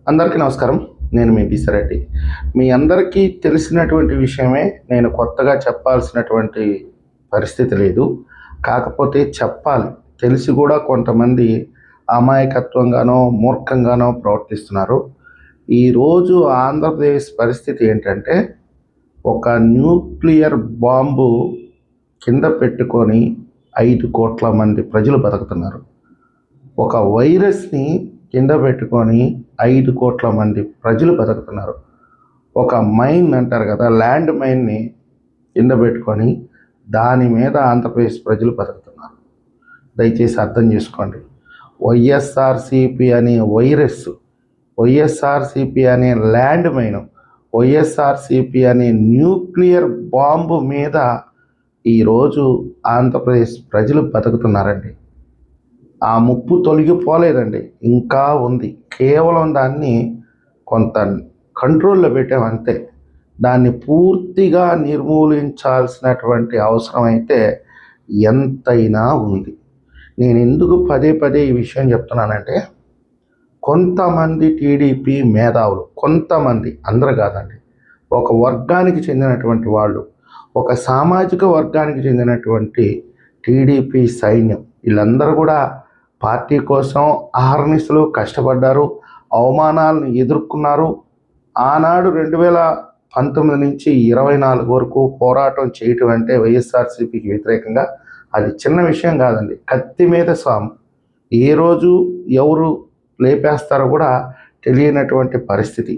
అందరికీ నమస్కారం. నేను మీ బిసిరెడ్డి. మీ అందరికీ తెలిసినటువంటి విషయమే. నేను కొత్తగా చెప్పాల్సినటువంటి పరిస్థితి లేదు. కాకపోతే చెప్పాలి. తెలిసి కూడా కొంతమంది అమాయకత్వంగానో, మూర్ఖంగానో ప్రవర్తిస్తున్నారు. ఈరోజు ఆంధ్రప్రదేశ్ పరిస్థితి ఏంటంటే, ఒక న్యూక్లియర్ బాంబు కింద పెట్టుకొని 5,00,00,000 మంది ప్రజలు బతుకుతున్నారు. ఒక వైరస్‌ని కింద పెట్టుకొని 5,00,00,000 మంది ప్రజలు బతుకుతున్నారు. ఒక మైన్ అంటారు కదా! ల్యాండ్ మైన్‌ని కింద పెట్టుకొని దాని మీద ఆంధ్రప్రదేశ్ ప్రజలు బతుకుతున్నారు. దయచేసి అర్థం చేసుకోండి. వైఎస్ఆర్‌సీపీ అనే వైరస్, వైఎస్ఆర్‌సీపీ అనే ల్యాండ్ మైన్, వైఎస్ఆర్‌సీపీ అనే న్యూక్లియర్ బాంబు మీద ఈరోజు ఆంధ్రప్రదేశ్ ప్రజలు బతుకుతున్నారండి. ఆ ముప్పు తొలగిపోలేదండి, ఇంకా ఉంది. కేవలం దాన్ని కొంత కంట్రోల్లో పెట్టామంతే. దాన్ని పూర్తిగా నిర్మూలించాల్సినటువంటి అవసరం అయితే ఎంతైనా ఉంది. నేను ఎందుకు పదే పదే ఈ విషయం చెప్తున్నానంటే, కొంతమంది టీడీపీ మేధావులు, కొంతమంది, అందరూ కాదండి, ఒక వర్గానికి చెందినటువంటి వాళ్ళు, ఒక సామాజిక వర్గానికి చెందినటువంటి టీడీపీ సైన్యం, వీళ్ళందరూ కూడా పార్టీ కోసం అహర్నిశలు కష్టపడ్డారు, అవమానాలను ఎదుర్కొన్నారు. ఆనాడు 2019 నుంచి 24 వరకు పోరాటం చేయటం అంటే వైఎస్ఆర్సీపీకి వ్యతిరేకంగా అది చిన్న విషయం కాదండి. కత్తి మీద సాము. ఏ రోజు ఎవరు లేపేస్తారో కూడా తెలియనటువంటి పరిస్థితి.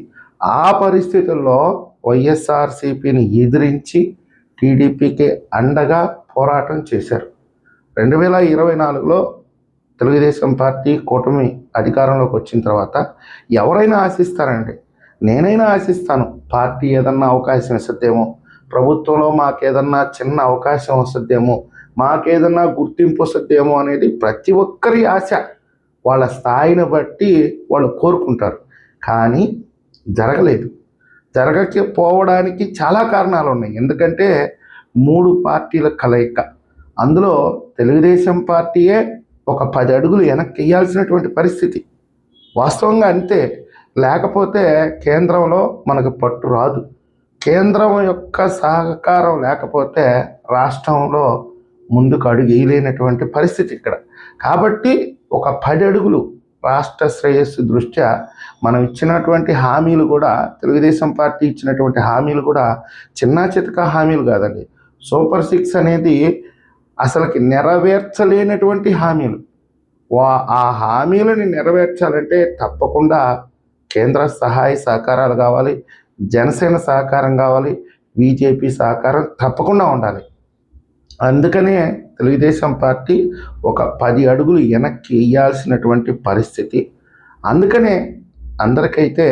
ఆ పరిస్థితుల్లో వైఎస్ఆర్సీపీని ఎదిరించి టీడీపీకి అండగా పోరాటం చేశారు. 2024లో తెలుగుదేశం పార్టీ కూటమి అధికారంలోకి వచ్చిన తర్వాత ఎవరైనా ఆశిస్తారండి, నేనైనా ఆశిస్తాను, పార్టీ ఏదన్నా అవకాశం ఇస్తుందేమో, ప్రభుత్వంలో మాకేదన్నా చిన్న అవకాశం వస్తుందేమో, మాకేదన్నా గుర్తింపు వస్తుందేమో అనేది ప్రతి ఒక్కరి ఆశ. వాళ్ళ స్థాయిని బట్టి వాళ్ళు కోరుకుంటారు. కానీ జరగలేదు. జరగకపోవడానికి చాలా కారణాలు ఉన్నాయి. ఎందుకంటే 3 పార్టీల కలయిక. అందులో తెలుగుదేశం పార్టీయే ఒక 10 అడుగులు వెనక్కి వేయాల్సినటువంటి పరిస్థితి. వాస్తవంగా అంతే. లేకపోతే కేంద్రంలో మనకు పట్టు రాదు. కేంద్రం యొక్క సహకారం లేకపోతే రాష్ట్రంలో ముందుకు అడుగు వేయలేనటువంటి పరిస్థితి ఇక్కడ. కాబట్టి ఒక 10 అడుగులు రాష్ట్ర శ్రేయస్సు దృష్ట్యా మనం ఇచ్చినటువంటి హామీలు కూడా, తెలుగుదేశం పార్టీ ఇచ్చినటువంటి హామీలు కూడా చిన్న చితక హామీలు కాదండి. సూపర్ 6 అనేది అసలుకి నెరవేర్చలేనటువంటి హామీలు. ఆ హామీలను నెరవేర్చాలంటే తప్పకుండా కేంద్ర సహాయ సహకారాలు కావాలి, జనసేన సహకారం కావాలి, బీజేపీ సహకారం తప్పకుండా ఉండాలి. అందుకనే తెలుగుదేశం పార్టీ ఒక 10 అడుగులు వెనక్కి వేయాల్సినటువంటి పరిస్థితి. అందుకనే అందరికైతే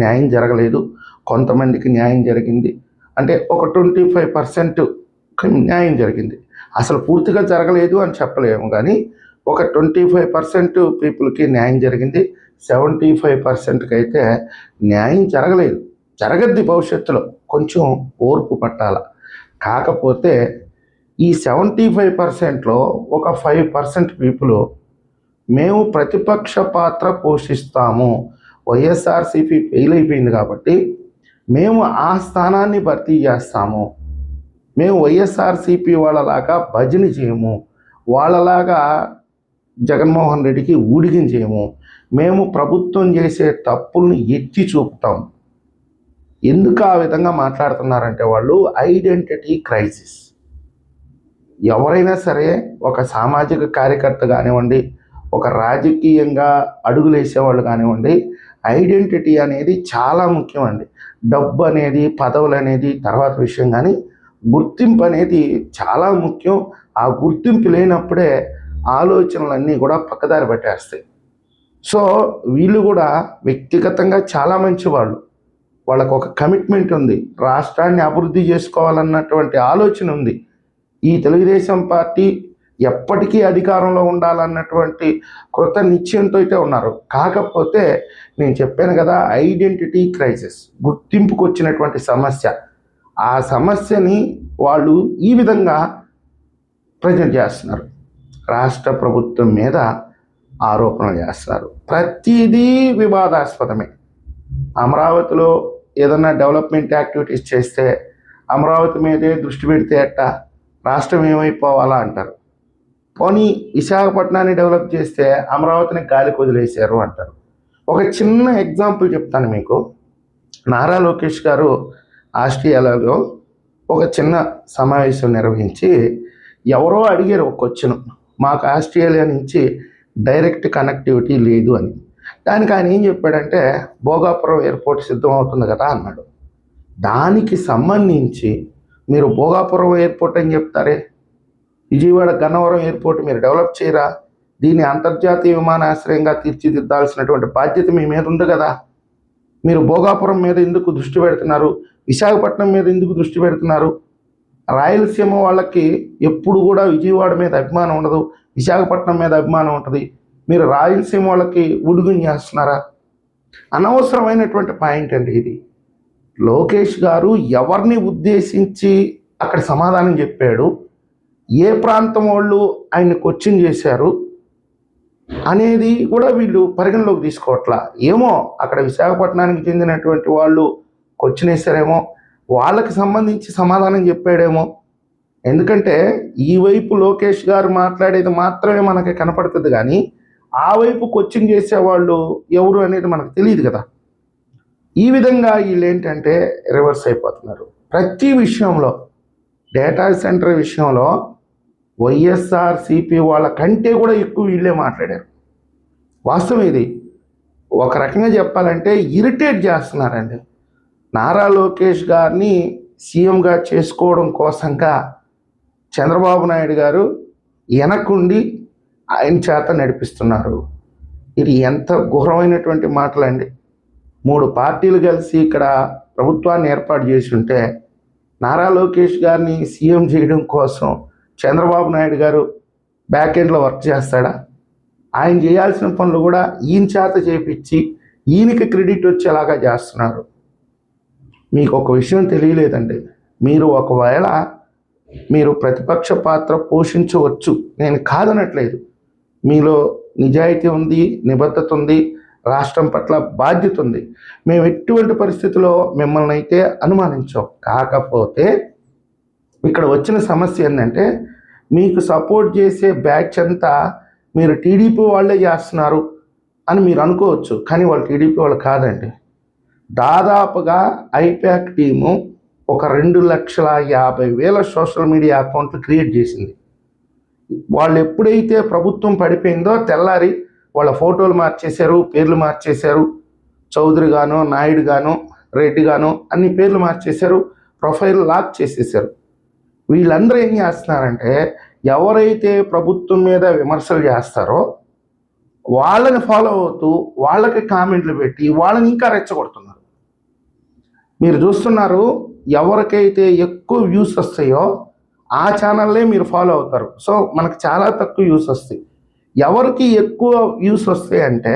న్యాయం జరగలేదు, కొంతమందికి న్యాయం జరిగింది. అంటే ఒక 25% న్యాయం జరిగింది. అసలు పూర్తిగా జరగలేదు అని చెప్పలేము, కానీ ఒక 25% పీపుల్కి న్యాయం జరిగింది. 75%కి అయితే న్యాయం జరగలేదు. జరగద్ది భవిష్యత్తులో, కొంచెం ఓర్పు పట్టాల. కాకపోతే ఈ 75%లో ఒక 5% పీపుల్ మేము ప్రతిపక్ష పాత్ర పోషిస్తాము, వైఎస్ఆర్సీపీ ఫెయిల్ అయిపోయింది కాబట్టి మేము ఆ స్థానాన్ని భర్తీ చేస్తాము, మేము వైఎస్ఆర్సీపీ వాళ్ళలాగా భజన చేయము, వాళ్ళలాగా జగన్మోహన్ రెడ్డికి ఊడిగించేయము, మేము ప్రభుత్వం చేసే తప్పుల్ని ఎత్తి చూపుతాం. ఎందుకు ఆ విధంగా మాట్లాడుతున్నారంటే వాళ్ళు ఐడెంటిటీ క్రైసిస్. ఎవరైనా సరే, ఒక సామాజిక కార్యకర్త కానివ్వండి, ఒక రాజకీయంగా అడుగులేసేవాళ్ళు కానివ్వండి, ఐడెంటిటీ అనేది చాలా ముఖ్యం అండి. డబ్బు అనేది, పదవులు అనేది తర్వాత విషయం, కానీ గుర్తింపు అనేది చాలా ముఖ్యం. ఆ గుర్తింపు లేనప్పుడే ఆలోచనలన్నీ కూడా పక్కదారి పట్టేస్తాయి. సో వీళ్ళు కూడా వ్యక్తిగతంగా చాలా మంచివాళ్ళు. వాళ్ళకు ఒక కమిట్మెంట్ ఉంది, రాష్ట్రాన్ని అభివృద్ధి చేసుకోవాలన్నటువంటి ఆలోచన ఉంది. ఈ తెలుగుదేశం పార్టీ ఎప్పటికీ అధికారంలో ఉండాలన్నటువంటి కృత నిశ్చయంతో అయితే ఉన్నారు. కాకపోతే నేను చెప్పాను కదా, ఐడెంటిటీ క్రైసిస్, గుర్తింపుకు వచ్చినటువంటి సమస్య. ఆ సమస్యని వాళ్ళు ఈ విధంగా ప్రజెంట్ చేస్తున్నారు. రాష్ట్ర ప్రభుత్వం మీద ఆరోపణలు చేస్తున్నారు. ప్రతిదీ వివాదాస్పదమే. అమరావతిలో ఏదన్నా డెవలప్మెంట్ యాక్టివిటీస్ చేస్తే అమరావతి మీదే దృష్టి పెడితే ఎట్టా, రాష్ట్రం ఏమైపోవాలా అంటారు. పోనీ విశాఖపట్నాన్ని డెవలప్ చేస్తే అమరావతిని గాలికి వదిలేశారు అంటారు. ఒక చిన్న ఎగ్జాంపుల్ చెప్తాను మీకు. నారా లోకేష్ గారు ఆస్ట్రేలియాలో ఒక చిన్న సమావేశం నిర్వహించి ఎవరో అడిగారు ఒక క్వశ్చన్, మాకు ఆస్ట్రేలియా నుంచి డైరెక్ట్ కనెక్టివిటీ లేదు అని. దానికి ఆయన ఏం చెప్పాడంటే భోగాపురం ఎయిర్పోర్ట్ సిద్ధం అవుతుంది కదా అన్నాడు. దానికి సంబంధించి మీరు భోగాపురం ఎయిర్పోర్ట్ అని చెప్తారే, విజయవాడ గన్నవరం ఎయిర్పోర్ట్ మీరు డెవలప్ చేయరా? దీన్ని అంతర్జాతీయ విమానాశ్రయంగా తీర్చిదిద్దాల్సినటువంటి బాధ్యత మీ మీద ఉంది కదా. మీరు భోగాపురం మీద ఎందుకు దృష్టి పెడుతున్నారు? విశాఖపట్నం మీద ఎందుకు దృష్టి పెడుతున్నారు? రాయలసీమ వాళ్ళకి ఎప్పుడు కూడా విజయవాడ మీద అభిమానం ఉండదు, విశాఖపట్నం మీద అభిమానం ఉంటుంది. మీరు రాయలసీమ వాళ్ళకి ఉడుగుని చేస్తున్నారా? అనవసరమైనటువంటి పాయింట్ అండి ఇది. లోకేష్ గారు ఎవరిని ఉద్దేశించి అక్కడ సమాధానం చెప్పాడు, ఏ ప్రాంతం వాళ్ళు ఆయన్ని క్వశ్చన్ చేశారు అనేది కూడా వీళ్ళు పరిగణలోకి తీసుకోవట్లా. ఏమో అక్కడ విశాఖపట్నానికి చెందినటువంటి వాళ్ళు క్వశ్చన్ వేశారేమో, వాళ్ళకి సంబంధించి సమాధానం చెప్పాడేమో. ఎందుకంటే ఈ వైపు లోకేష్ గారు మాట్లాడేది మాత్రమే మనకి కనపడుతుంది, కానీ ఆ వైపు క్వశ్చన్ చేసేవాళ్ళు ఎవరు అనేది మనకు తెలియదు కదా. ఈ విధంగా వీళ్ళు ఏంటంటే రివర్స్ అయిపోతున్నారు ప్రతి విషయంలో. డేటా సెంటర్ విషయంలో వైఎస్ఆర్సీపీ వాళ్ళ కంటే కూడా ఎక్కువ వీళ్ళే మాట్లాడారు. వాస్తవం ఇది. ఒక రకంగా చెప్పాలంటే ఇరిటేట్ చేస్తున్నారండి. నారా లోకేష్ గారిని సీఎంగా చేసుకోవడం కోసంగా చంద్రబాబు నాయుడు గారు వెనకుండి ఆయన చేత నడిపిస్తున్నారు. ఇది ఎంత ఘోరమైనటువంటి మాటలండి. 3 పార్టీలు కలిసి ఇక్కడ ప్రభుత్వాన్ని ఏర్పాటు చేసి ఉంటే నారా లోకేష్ గారిని సీఎం చేయడం కోసం చంద్రబాబు నాయుడు గారు బ్యాక్ ఎండ్లో వర్క్ చేస్తాడా? ఆయన చేయాల్సిన పనులు కూడా ఈయన చేత చేపించి ఈయనకి క్రెడిట్ వచ్చేలాగా చేస్తున్నారు. మీకు ఒక విషయం తెలియలేదండి, మీరు ఒకవేళ మీరు ప్రతిపక్ష పాత్ర పోషించవచ్చు, నేను కాదనట్లేదు. మీలో నిజాయితీ ఉంది, నిబద్ధత ఉంది, రాష్ట్రం పట్ల బాధ్యత ఉంది. మేము ఎటువంటి పరిస్థితుల్లో మిమ్మల్ని అయితే అనుమానించాం. కాకపోతే ఇక్కడ వచ్చిన సమస్య ఏంటంటే మీకు సపోర్ట్ చేసే బ్యాచ్ అంతా మీరు టీడీపీ వాళ్ళే చేస్తున్నారు అని మీరు అనుకోవచ్చు, కానీ వాళ్ళు టీడీపీ వాళ్ళు కాదండి. దాదాపుగా ఐప్యాక్ టీము ఒక 2,50,000 సోషల్ మీడియా అకౌంట్లు క్రియేట్ చేసింది. వాళ్ళు ఎప్పుడైతే ప్రభుత్వం పడిపోయిందో తెల్లారి వాళ్ళ ఫోటోలు మార్చేశారు, పేర్లు మార్చేశారు. చౌదరి గాను, నాయుడు గాను, రెడ్డి గాను అన్ని పేర్లు మార్చేశారు, ప్రొఫైల్ లాక్ చేసేసారు. వీళ్ళందరూ ఏం చేస్తున్నారంటే ఎవరైతే ప్రభుత్వం మీద విమర్శలు చేస్తారో వాళ్ళని ఫాలో అవుతూ వాళ్ళకి కామెంట్లు పెట్టి వాళ్ళని ఇంకా రెచ్చగొడుతున్నారు. మీరు చూస్తున్నారు, ఎవరికైతే ఎక్కువ వ్యూస్ వస్తాయో ఆ ఛానల్లే మీరు ఫాలో అవుతారు. సో మనకు చాలా తక్కువ వ్యూస్ వస్తాయి. ఎవరికి ఎక్కువ వ్యూస్ వస్తాయి అంటే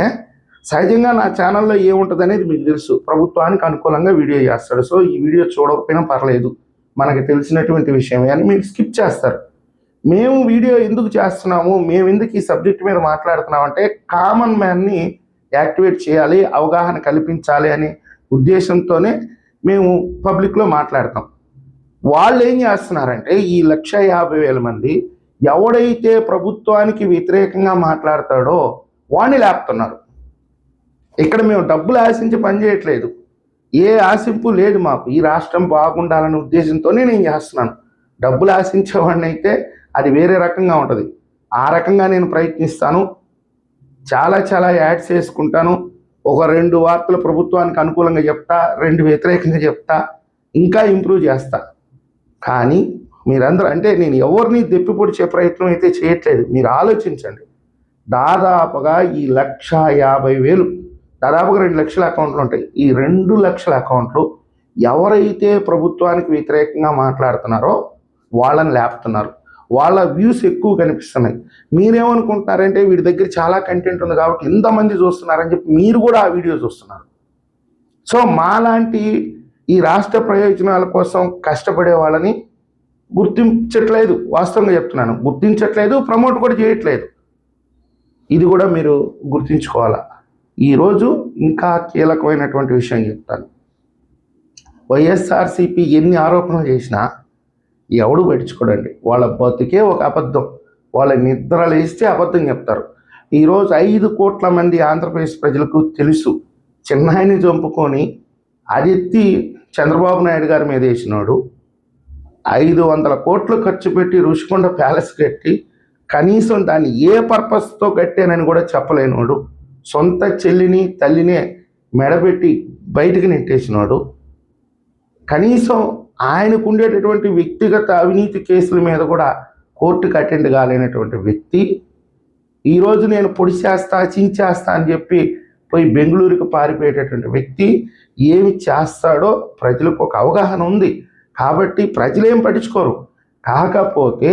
సహజంగా నా ఛానల్లో ఏముంటుంది అనేది మీకు తెలుసు, ప్రభుత్వానికి అనుకూలంగా వీడియో చేస్తాడు. సో ఈ వీడియో చూడకపోయినా పర్లేదు, మనకి తెలిసినటువంటి విషయమే అని మీరు స్కిప్ చేస్తారు. మేము వీడియో ఎందుకు చేస్తున్నాము, మేము ఎందుకు ఈ సబ్జెక్ట్ మీద మాట్లాడుతున్నాం అంటే కామన్ మ్యాన్ని యాక్టివేట్ చేయాలి, అవగాహన కల్పించాలి అనే ఉద్దేశంతోనే మేము పబ్లిక్లో మాట్లాడతాం. వాళ్ళు ఏం చేస్తున్నారంటే ఈ 1,50,000 మంది ఎవడైతే ప్రభుత్వానికి వ్యతిరేకంగా మాట్లాడతాడో వాడిని లేపుతున్నారు. ఇక్కడ మేము డబ్బులు ఆశించి పనిచేయట్లేదు, ఏ ఆశింపు లేదు మాకు. ఈ రాష్ట్రం బాగుండాలనే ఉద్దేశంతోనే నేను చేస్తున్నాను. డబ్బులు ఆశించేవాడిని అయితే అది వేరే రకంగా ఉంటుంది. ఆ రకంగా నేను ప్రయత్నిస్తాను, చాలా యాడ్స్ వేసుకుంటాను. ఒక 2 వార్తలు ప్రభుత్వానికి అనుకూలంగా చెప్తా, 2 వ్యతిరేకంగా చెప్తా, ఇంకా ఇంప్రూవ్ చేస్తా. కానీ మీరందరూ అంటే నేను ఎవరిని దెప్పిపొడిచే ప్రయత్నం అయితే చేయట్లేదు. మీరు ఆలోచించండి, దాదాపుగా ఈ 1,50,000 దాదాపుగా 2 లక్షల అకౌంట్లు ఉంటాయి. ఈ 2 లక్షల అకౌంట్లు ఎవరైతే ప్రభుత్వానికి వ్యతిరేకంగా మాట్లాడుతున్నారో వాళ్ళని లేపుతున్నారు. వాళ్ళ వ్యూస్ ఎక్కువ కనిపిస్తున్నాయి. మీరేమనుకుంటున్నారంటే వీడి దగ్గర చాలా కంటెంట్ ఉంది కాబట్టి ఇంతమంది చూస్తున్నారని చెప్పి మీరు కూడా ఆ వీడియో చూస్తున్నారు. సో మాలాంటి ఈ రాష్ట్ర ప్రయోజనాల కోసం కష్టపడే వాళ్ళని గుర్తించట్లేదు. వాస్తవంగా చెప్తున్నాను, గుర్తించట్లేదు, ప్రమోట్ కూడా చేయట్లేదు. ఇది కూడా మీరు గుర్తించుకోవాలా. ఈరోజు ఇంకా కీలకమైనటువంటి విషయం చెప్తాను. వైఎస్ఆర్సీపీ ఎన్ని ఆరోపణలు చేసినా ఎవడు పట్టించుకోడండి. వాళ్ళ బతుకే ఒక అబద్ధం. వాళ్ళ నిద్ర లేస్తే అబద్ధం చెప్తారు. ఈరోజు 5 కోట్ల మంది ఆంధ్రప్రదేశ్ ప్రజలకు తెలుసు, చిన్నాయిని చంపుకొని అదెత్తి చంద్రబాబు నాయుడు గారి మీద వేసినాడు. 500 కోట్లు ఖర్చు పెట్టి రుషికొండ ప్యాలెస్ కట్టి కనీసం దాన్ని ఏ పర్పస్తో కట్టానని కూడా చెప్పలేనివాడు. సొంత చెల్లిని తల్లినే మెడబెట్టి బయటికి నెట్టేసినాడు. కనీసం ఆయనకు ఉండేటటువంటి వ్యక్తిగత అవినీతి కేసుల మీద కూడా కోర్టుకు అటెండ్ కాలేనటువంటి వ్యక్తి ఈరోజు నేను పొడిచేస్తా చించేస్తా అని చెప్పి పోయి బెంగళూరుకు పారిపోయేటటువంటి వ్యక్తి ఏమి చేస్తాడో ప్రజలకు ఒక అవగాహన ఉంది. కాబట్టి ప్రజలేం పట్టించుకోరు. కాకపోతే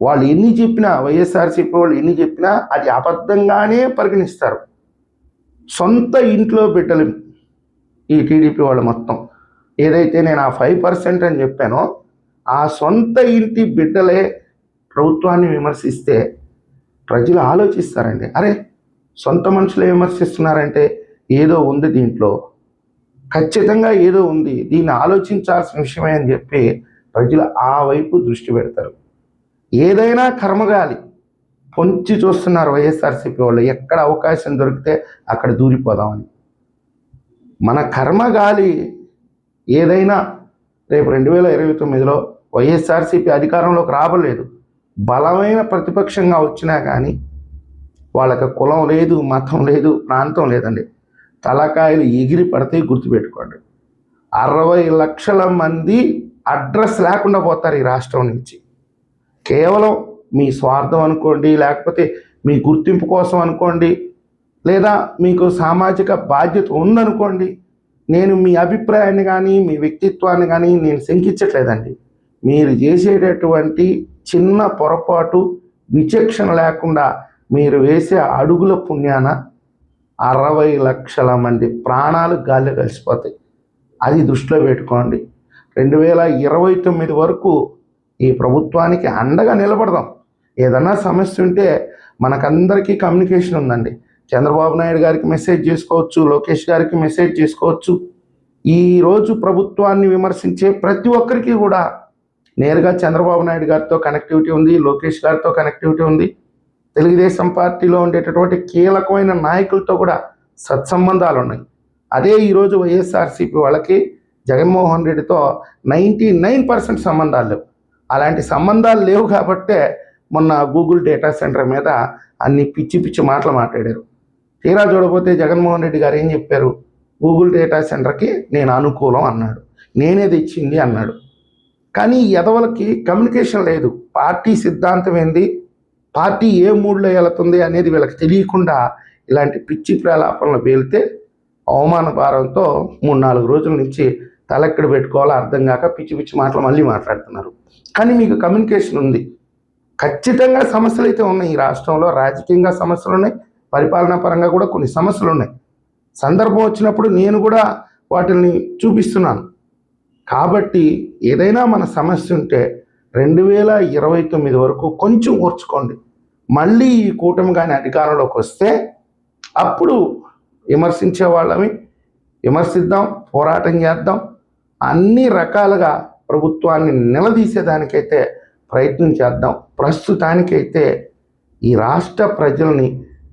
వాళ్ళు ఎన్ని చెప్పినా, వైఎస్ఆర్సీపీ వాళ్ళు ఎన్ని చెప్పినా అది అబద్ధంగానే పరిగణిస్తారు. సొంత ఇంట్లో బిడ్డలు ఈ టీడీపీ వాళ్ళు మొత్తం ఏదైతే నేను ఆ 5% అని చెప్పానో ఆ సొంత ఇంటి బిడ్డలే ప్రభుత్వాన్ని విమర్శిస్తే ప్రజలు ఆలోచిస్తారండి. అరే, సొంత మనుషులే విమర్శిస్తున్నారంటే ఏదో ఉంది దీంట్లో, ఖచ్చితంగా ఏదో ఉంది, దీన్ని ఆలోచించాల్సిన విషయమే అని చెప్పి ప్రజలు ఆ వైపు దృష్టి పెడతారు. ఏదైనా కర్మగాలి పొంచి చూస్తున్నారు వైఎస్ఆర్సీపీ వాళ్ళు. ఎక్కడ అవకాశం దొరికితే అక్కడ దూరిపోదామని. మన కర్మగాలి ఏదైనా రేపు 2029లో వైఎస్ఆర్సీపీ అధికారంలోకి రాబలేదు. బలమైన ప్రతిపక్షంగా వచ్చినా కానీ వాళ్ళకి కులం లేదు, మతం లేదు, ప్రాంతం లేదండి. తలకాయలు ఎగిరి పడితే గుర్తుపెట్టుకోండి. 60 లక్షల మంది అడ్రస్ లేకుండా పోతారు ఈ రాష్ట్రం నుంచి. కేవలం మీ స్వార్థం అనుకోండి, లేకపోతే మీ గుర్తింపు కోసం అనుకోండి, లేదా మీకు సామాజిక బాధ్యత ఉందనుకోండి. నేను మీ అభిప్రాయాన్ని కానీ మీ వ్యక్తిత్వాన్ని కానీ నేను శంకించట్లేదండి. మీరు చేసేటటువంటి చిన్న పొరపాటు విచక్షణ లేకుండా మీరు వేసే అడుగుల పుణ్యాన 60 లక్షల మంది ప్రాణాలు గాల్లో కలిసిపోతాయి. అది దృష్టిలో పెట్టుకోండి. 2029 వరకు ఈ ప్రభుత్వానికి అండగా నిలబడదాం. ఏదన్నా సమస్య ఉంటే మనకందరికీ కమ్యూనికేషన్ ఉందండి. చంద్రబాబు నాయుడు గారికి మెసేజ్ చేసుకోవచ్చు, లోకేష్ గారికి మెసేజ్ చేసుకోవచ్చు. ఈరోజు ప్రభుత్వాన్ని విమర్శించే ప్రతి ఒక్కరికి కూడా నేరుగా చంద్రబాబు నాయుడు గారితో కనెక్టివిటీ ఉంది, లోకేష్ గారితో కనెక్టివిటీ ఉంది. తెలుగుదేశం పార్టీలో ఉండేటటువంటి కీలకమైన నాయకులతో కూడా సత్సంబంధాలు ఉన్నాయి. అదే ఈరోజు వైఎస్ఆర్సీపీ వాళ్ళకి జగన్మోహన్ రెడ్డితో 99% సంబంధాలు లేవు. అలాంటి సంబంధాలు లేవు కాబట్టే మొన్న గూగుల్ డేటా సెంటర్ మీద అన్ని పిచ్చి పిచ్చి మాటలు మాట్లాడారు. తీరా చూడకపోతే జగన్మోహన్ రెడ్డి గారు ఏం చెప్పారు? గూగుల్ డేటా సెంటర్కి నేను అనుకూలం అన్నాడు, నేనే తెచ్చింది అన్నాడు. కానీ ఎదవలకి కమ్యూనికేషన్ లేదు. పార్టీ సిద్ధాంతం ఏంది, పార్టీ ఏ మూడ్లో వెళుతుంది అనేది వీళ్ళకి తెలియకుండా ఇలాంటి పిచ్చి ప్రలాపనలు పేలితే అవమాన భారంతో 3-4 రోజుల నుంచి తలెక్కడ పెట్టుకోవాలో అర్థం కాక పిచ్చి పిచ్చి మాటలు మళ్ళీ మాట్లాడుతున్నారు. కానీ మీకు కమ్యూనికేషన్ ఉంది. ఖచ్చితంగా సమస్యలు అయితే ఉన్నాయి. ఈ రాష్ట్రంలో రాజకీయంగా సమస్యలు ఉన్నాయి, పరిపాలనా పరంగా కూడా కొన్ని సమస్యలు ఉన్నాయి. సందర్భం వచ్చినప్పుడు నేను కూడా వాటిని చూపిస్తున్నాను. కాబట్టి ఏదైనా మన సమస్య ఉంటే 2029 వరకు కొంచెం ఓర్చుకోండి. మళ్ళీ ఈ కూటమి కానీ అధికారంలోకి వస్తే అప్పుడు విమర్శించే వాళ్ళని విమర్శిద్దాం, పోరాటం చేద్దాం. అన్ని రకాలుగా ప్రభుత్వాన్ని నిలదీసేదానికైతే ప్రయత్నం చేద్దాం. ప్రస్తుతానికైతే ఈ రాష్ట్ర ప్రజల్ని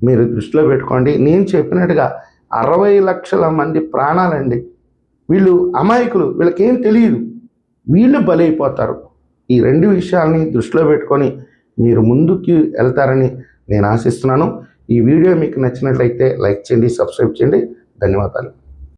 మీరు దృష్టిలో పెట్టుకోండి. నేను చెప్పినట్టుగా 60 లక్షల మంది ప్రాణాలండి. వీళ్ళు అమాయకులు, వీళ్ళకేం తెలియదు, వీళ్ళు బలైపోతారు. ఈ 2 విషయాల్ని దృష్టిలో పెట్టుకొని మీరు ముందుకు వెళ్తారని నేను ఆశిస్తున్నాను. ఈ వీడియో మీకు నచ్చినట్లయితే లైక్ చేయండి, సబ్స్క్రైబ్ చేయండి. ధన్యవాదాలు.